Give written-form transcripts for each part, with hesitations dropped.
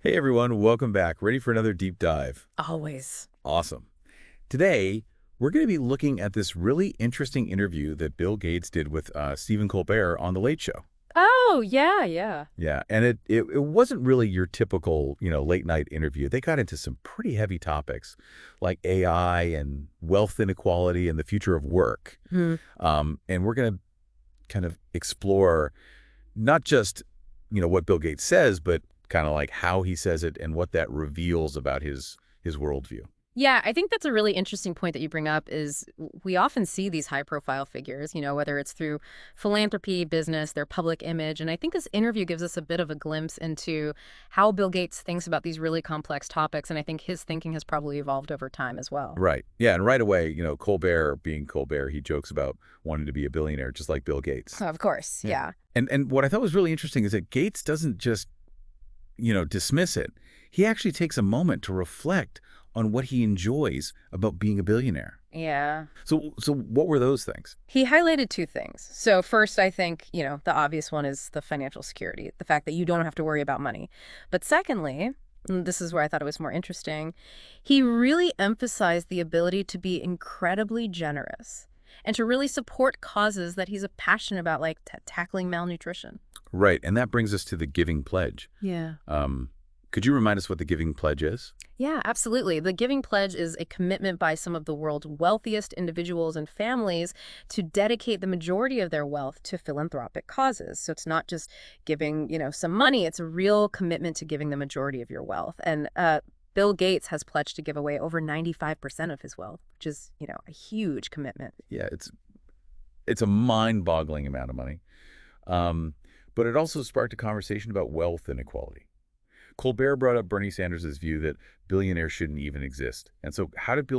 Hey everyone, welcome back. Ready for another deep dive? Always. Awesome. Today, we're going to be looking at this really interesting interview that Bill Gates did with Stephen Colbert on The Late Show. Oh, yeah, yeah. Yeah, and it wasn't really your typical, late night interview. They got into some pretty heavy topics like AI and wealth inequality and the future of work. Hmm. And we're going to kind of explore not just, what Bill Gates says, but kind of like how he says it and what that reveals about his worldview. Yeah, I think that's a really interesting point that you bring up is we often see these high profile figures, whether it's through philanthropy, business, their public image. And I think this interview gives us a bit of a glimpse into how Bill Gates thinks about these really complex topics. And I think his thinking has probably evolved over time as well. Right. Yeah, and right away, Colbert being Colbert, he jokes about wanting to be a billionaire just like Bill Gates. Of course, Yeah. yeah. And what I thought was really interesting is that Gates doesn't just, dismiss it. He actually takes a moment to reflect on what he enjoys about being a billionaire. Yeah. So what were those things? He highlighted two things. So first, I think, the obvious one is the financial security, the fact that you don't have to worry about money. But secondly, and this is where I thought it was more interesting, he really emphasized the ability to be incredibly generous and to really support causes that he's passionate about, like tackling malnutrition. Right, and that brings us to the Giving Pledge. Yeah. Could you remind us what the Giving Pledge is? Yeah, absolutely. The Giving Pledge is a commitment by some of the world's wealthiest individuals and families to dedicate the majority of their wealth to philanthropic causes. So it's not just giving, some money. It's a real commitment to giving the majority of your wealth. And Bill Gates has pledged to give away over 95% of his wealth, which is, a huge commitment. Yeah, it's a mind-boggling amount of money. But it also sparked a conversation about wealth inequality. Colbert brought up Bernie Sanders' view that billionaires shouldn't even exist. And so how did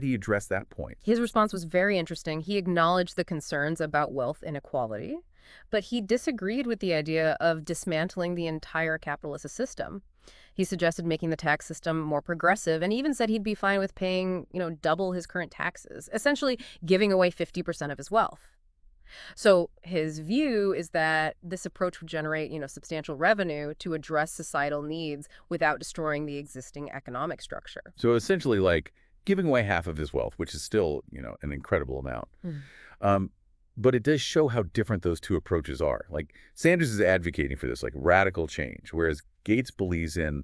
he address that point? His response was very interesting. He acknowledged the concerns about wealth inequality, but he disagreed with the idea of dismantling the entire capitalist system. He suggested making the tax system more progressive and even said he'd be fine with paying, double his current taxes, essentially giving away 50% of his wealth. So his view is that this approach would generate, substantial revenue to address societal needs without destroying the existing economic structure. So essentially like giving away half of his wealth, which is still, an incredible amount. Um, but it does show how different those two approaches are. Like Sanders is advocating for this like radical change, whereas Gates believes in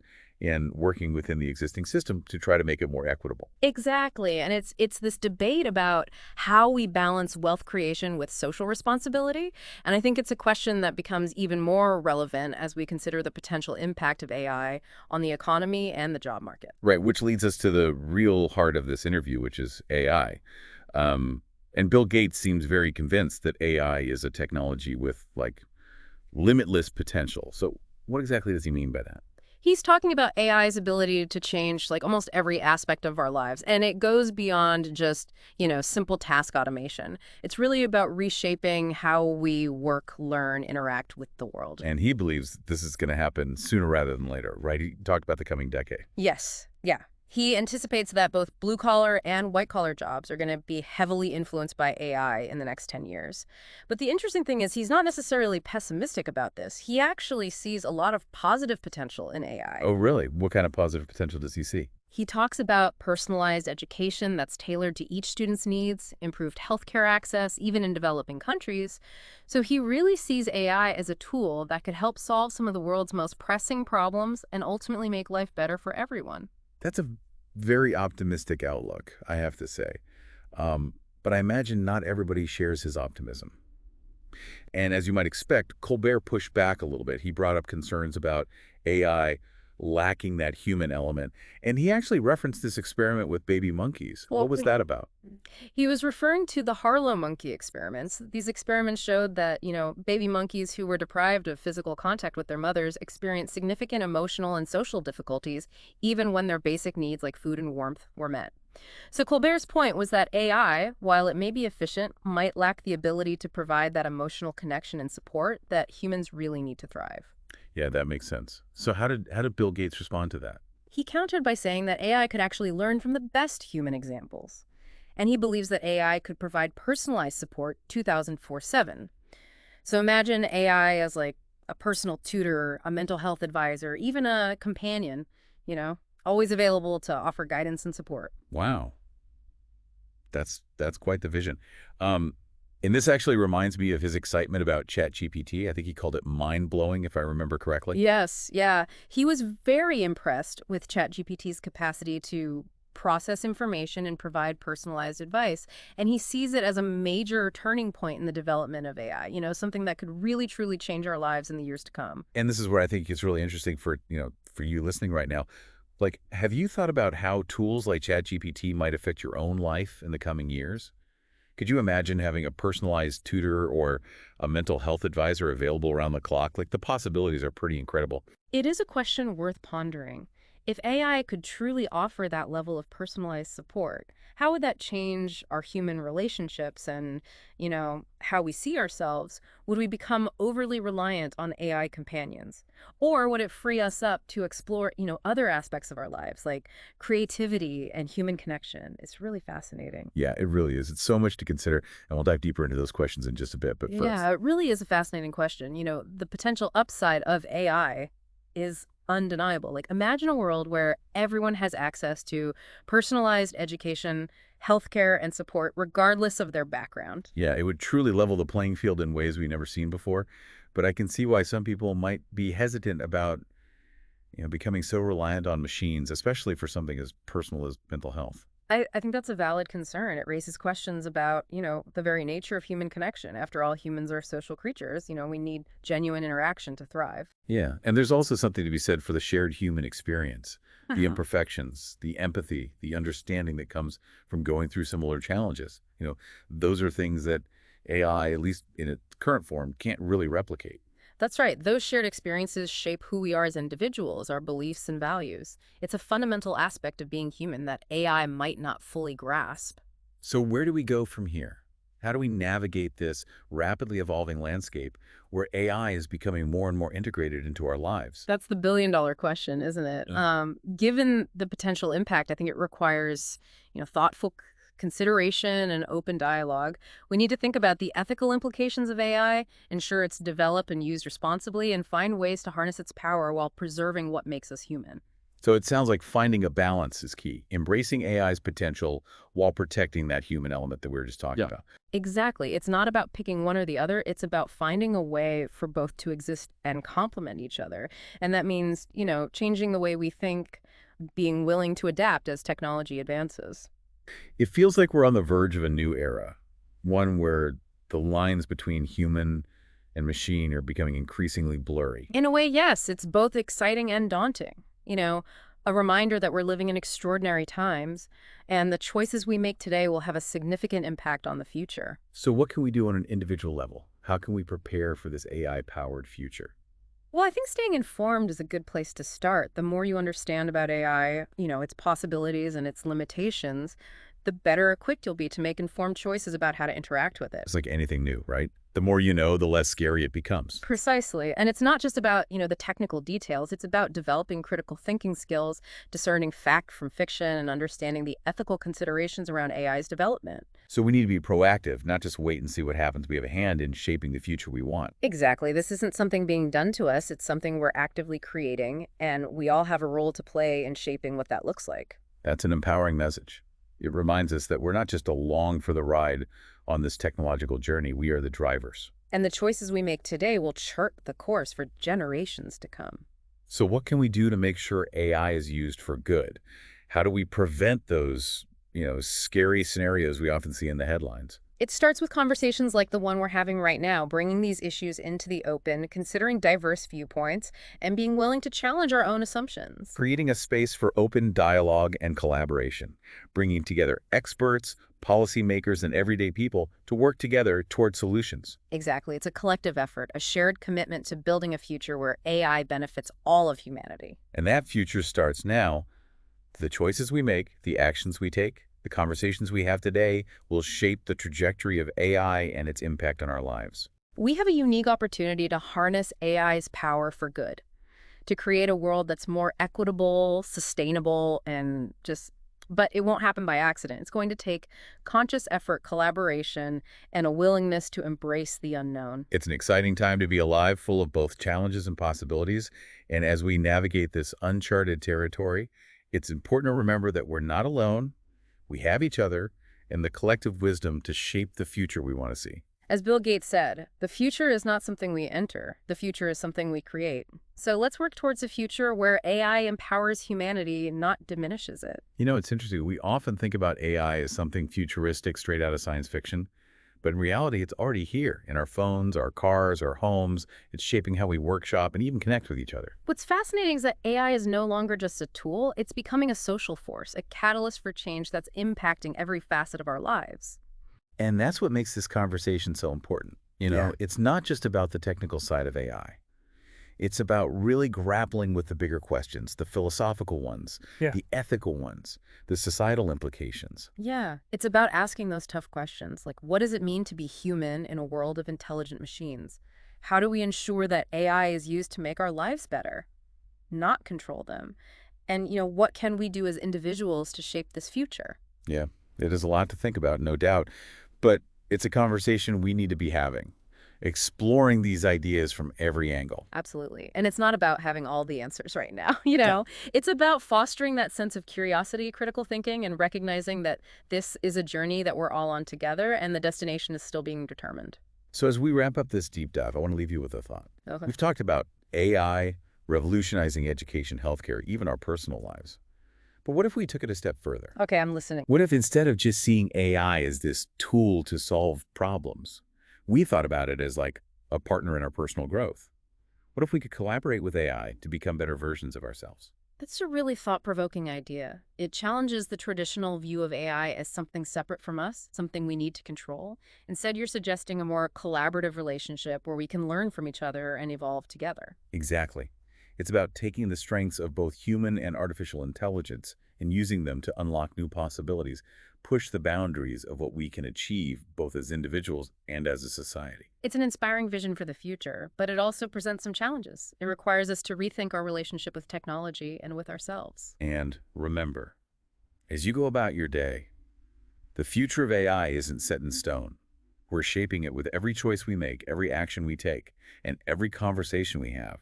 working within the existing system to try to make it more equitable. Exactly. And it's this debate about how we balance wealth creation with social responsibility. And I think it's a question that becomes even more relevant as we consider the potential impact of AI on the economy and the job market. Right, which leads us to the real heart of this interview, which is AI. And Bill Gates seems very convinced that AI is a technology with like limitless potential. So what exactly does he mean by that? He's talking about AI's ability to change like almost every aspect of our lives. And it goes beyond just, simple task automation. It's really about reshaping how we work, learn, interact with the world. And he believes this is going to happen sooner rather than later, right? He talked about the coming decade. Yes. Yeah. He anticipates that both blue-collar and white-collar jobs are going to be heavily influenced by AI in the next 10 years. But the interesting thing is he's not necessarily pessimistic about this. He actually sees a lot of positive potential in AI. Oh, really? What kind of positive potential does he see? He talks about personalized education that's tailored to each student's needs, improved healthcare access, even in developing countries. So he really sees AI as a tool that could help solve some of the world's most pressing problems and ultimately make life better for everyone. That's a very optimistic outlook, I have to say. But I imagine not everybody shares his optimism. And as you might expect, Colbert pushed back a little bit. He brought up concerns about AI lacking that human element. And he actually referenced this experiment with baby monkeys. Well, What was that about? he was referring to the Harlow monkey experiments. These experiments showed that, baby monkeys who were deprived of physical contact with their mothers experienced significant emotional and social difficulties, even when their basic needs like food and warmth were met. So Colbert's point was that AI, while it may be efficient, might lack the ability to provide that emotional connection and support that humans really need to thrive. Yeah, that makes sense. So how did Bill Gates respond to that? He countered by saying that AI could actually learn from the best human examples. And he believes that AI could provide personalized support 2004/7. So imagine AI as like a personal tutor, a mental health advisor, even a companion, you know, always available to offer guidance and support. Wow. That's quite the vision. Um, and this actually reminds me of his excitement about ChatGPT. I think he called it mind-blowing, if I remember correctly. Yes, yeah. He was very impressed with ChatGPT's capacity to process information and provide personalized advice. And he sees it as a major turning point in the development of AI, something that could really, truly change our lives in the years to come. And this is where I think it's really interesting for, for you listening right now. Like, have you thought about how tools like ChatGPT might affect your own life in the coming years? Could you imagine having a personalized tutor or a mental health advisor available around the clock? Like, the possibilities are pretty incredible. It is a question worth pondering. If AI could truly offer that level of personalized support, how would that change our human relationships and, how we see ourselves? Would we become overly reliant on AI companions? Or would it free us up to explore, other aspects of our lives, like creativity and human connection? It's really fascinating. Yeah, it really is. It's so much to consider, and we'll dive deeper into those questions in just a bit. But first, Yeah, it really is a fascinating question. The potential upside of AI is undeniable. Like, imagine a world where everyone has access to personalized education, healthcare, and support, regardless of their background. yeah, it would truly level the playing field in ways we've never seen before. But I can see why some people might be hesitant about, becoming so reliant on machines, especially for something as personal as mental health. I think that's a valid concern. It raises questions about, the very nature of human connection. After all, humans are social creatures. We need genuine interaction to thrive. Yeah, and there's also something to be said for the shared human experience, the Uh-huh. imperfections, the empathy, the understanding that comes from going through similar challenges. Those are things that AI, at least in its current form, can't really replicate. That's right. Those shared experiences shape who we are as individuals, our beliefs and values. It's a fundamental aspect of being human that AI might not fully grasp. So where do we go from here? How do we navigate this rapidly evolving landscape where AI is becoming more and more integrated into our lives? That's the billion-dollar question, isn't it? Yeah. Given the potential impact, I think it requires, thoughtful consideration and open dialogue. We need to think about the ethical implications of AI, ensure it's developed and used responsibly, and find ways to harness its power while preserving what makes us human. So it sounds like finding a balance is key, embracing AI's potential while protecting that human element that we were just talking about. Exactly. It's not about picking one or the other. It's about finding a way for both to exist and complement each other. And that means, changing the way we think, being willing to adapt as technology advances. It feels like we're on the verge of a new era, one where the lines between human and machine are becoming increasingly blurry. In a way, yes, it's both exciting and daunting. A reminder that we're living in extraordinary times, and the choices we make today will have a significant impact on the future. So what can we do on an individual level? How can we prepare for this AI-powered future? Well, I think staying informed is a good place to start. The more you understand about AI, its possibilities and its limitations, the better equipped you'll be to make informed choices about how to interact with it. It's like anything new, right? The more you know, the less scary it becomes. Precisely. And it's not just about, the technical details. It's about developing critical thinking skills, discerning fact from fiction, and understanding the ethical considerations around AI's development. So we need to be proactive, not just wait and see what happens. We have a hand in shaping the future we want. Exactly. This isn't something being done to us. It's something we're actively creating, and we all have a role to play in shaping what that looks like. That's an empowering message. It reminds us that we're not just along for the ride on this technological journey. We are the drivers. And the choices we make today will chart the course for generations to come. So what can we do to make sure AI is used for good? How do we prevent those, scary scenarios we often see in the headlines? It starts with conversations like the one we're having right now, bringing these issues into the open, considering diverse viewpoints, and being willing to challenge our own assumptions. Creating a space for open dialogue and collaboration, bringing together experts, policymakers, and everyday people to work together toward solutions. Exactly. It's a collective effort, a shared commitment to building a future where AI benefits all of humanity. And that future starts now. The choices we make, the actions we take, the conversations we have today will shape the trajectory of AI and its impact on our lives. We have a unique opportunity to harness AI's power for good, to create a world that's more equitable, sustainable, and just But it won't happen by accident. It's going to take conscious effort, collaboration, and a willingness to embrace the unknown. It's an exciting time to be alive, full of both challenges and possibilities. And as we navigate this uncharted territory, it's important to remember that we're not alone. We have each other and the collective wisdom to shape the future we want to see. As Bill Gates said, the future is not something we enter, the future is something we create. So let's work towards a future where AI empowers humanity, not diminishes it. You know, it's interesting. We often think about AI as something futuristic straight out of science fiction, but in reality, it's already here in our phones, our cars, our homes. It's shaping how we workshop and even connect with each other. What's fascinating is that AI is no longer just a tool, it's becoming a social force, a catalyst for change that's impacting every facet of our lives. And that's what makes this conversation so important. Yeah. It's not just about the technical side of AI. It's about really grappling with the bigger questions, the philosophical ones, Yeah. the ethical ones, the societal implications. Yeah, it's about asking those tough questions, like what does it mean to be human in a world of intelligent machines? How do we ensure that AI is used to make our lives better, not control them? And, what can we do as individuals to shape this future? Yeah, it is a lot to think about, no doubt. But it's a conversation we need to be having, exploring these ideas from every angle. Absolutely. And it's not about having all the answers right now, Yeah. It's about fostering that sense of curiosity, critical thinking, and recognizing that this is a journey that we're all on together and the destination is still being determined. So as we wrap up this deep dive, I want to leave you with a thought. Okay. We've talked about AI revolutionizing education, healthcare, even our personal lives. But what if we took it a step further? Okay, I'm listening. What if instead of just seeing AI as this tool to solve problems, we thought about it as like a partner in our personal growth? What if we could collaborate with AI to become better versions of ourselves? That's a really thought-provoking idea. It challenges the traditional view of AI as something separate from us, something we need to control. Instead, you're suggesting a more collaborative relationship where we can learn from each other and evolve together. Exactly. It's about taking the strengths of both human and artificial intelligence and using them to unlock new possibilities, push the boundaries of what we can achieve both as individuals and as a society. It's an inspiring vision for the future, but it also presents some challenges. It requires us to rethink our relationship with technology and with ourselves. And remember, as you go about your day, the future of AI isn't set in stone. We're shaping it with every choice we make, every action we take, and every conversation we have.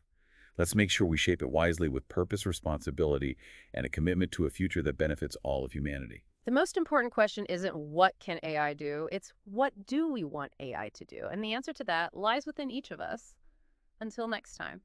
Let's make sure we shape it wisely with purpose, responsibility, and a commitment to a future that benefits all of humanity. The most important question isn't what can AI do, it's what do we want AI to do? And the answer to that lies within each of us. Until next time.